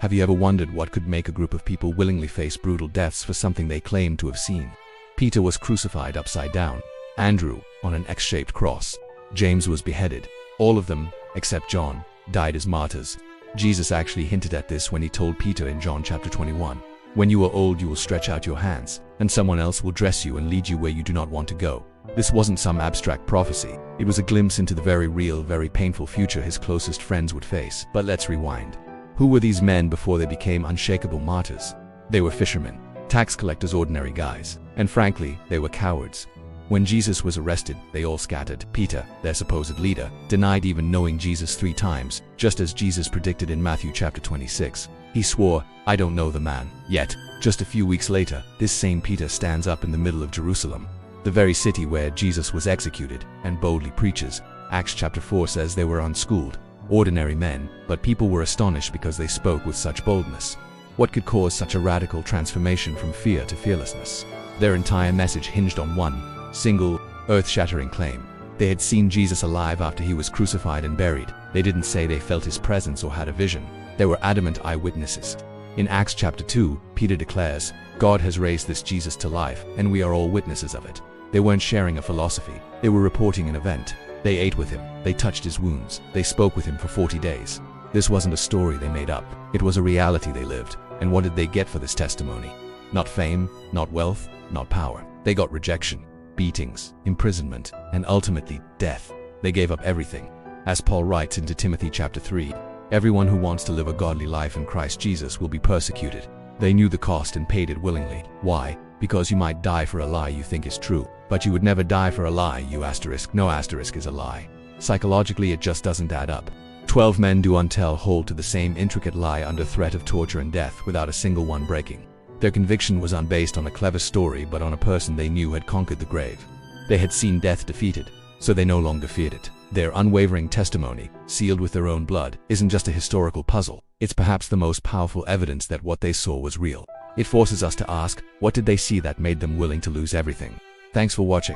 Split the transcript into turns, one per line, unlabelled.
Have you ever wondered what could make a group of people willingly face brutal deaths for something they claimed to have seen? Peter was crucified upside down. Andrew, on an X-shaped cross. James was beheaded. All of them, except John, died as martyrs. Jesus actually hinted at this when he told Peter in John chapter 21, "When you are old, you will stretch out your hands, and someone else will dress you and lead you where you do not want to go." This wasn't some abstract prophecy. It was a glimpse into the very real, very painful future his closest friends would face. But let's rewind. Who were these men before they became unshakable martyrs? They were fishermen, tax collectors, ordinary guys. And frankly, they were cowards. When Jesus was arrested, they all scattered. Peter, their supposed leader, denied even knowing Jesus 3 times, just as Jesus predicted in Matthew chapter 26. He swore, "I don't know the man." Yet, just a few weeks later, this same Peter stands up in the middle of Jerusalem, the very city where Jesus was executed, and boldly preaches. Acts chapter 4 says they were unschooled, ordinary men, but people were astonished because they spoke with such boldness. What could cause such a radical transformation from fear to fearlessness? Their entire message hinged on one single, earth-shattering claim. They had seen Jesus alive after he was crucified and buried. They didn't say they felt his presence or had a vision. They were adamant eyewitnesses. In Acts chapter 2, Peter declares, "God has raised this Jesus to life, and we are all witnesses of it." They weren't sharing a philosophy. They were reporting an event. They ate with him. They touched his wounds. They spoke with him for 40 days. This wasn't a story they made up. It was a reality they lived. And what did they get for this testimony? Not fame, not wealth, not power. They got rejection, beatings, imprisonment, and ultimately death. They gave up everything. As Paul writes into Timothy chapter 3, "Everyone who wants to live a godly life in Christ Jesus will be persecuted." They knew the cost and paid it willingly. Why? Because you might die for a lie you think is true, but you would never die for a lie you asterisk. No asterisk is a lie. Psychologically, it just doesn't add up. 12 men do until hold to the same intricate lie under threat of torture and death without a single one breaking. Their conviction was unbased on a clever story, but on a person they knew had conquered the grave. They had seen death defeated, so they no longer feared it. Their unwavering testimony, sealed with their own blood, isn't just a historical puzzle. It's perhaps the most powerful evidence that what they saw was real. It forces us to ask, what did they see that made them willing to lose everything? Thanks for watching.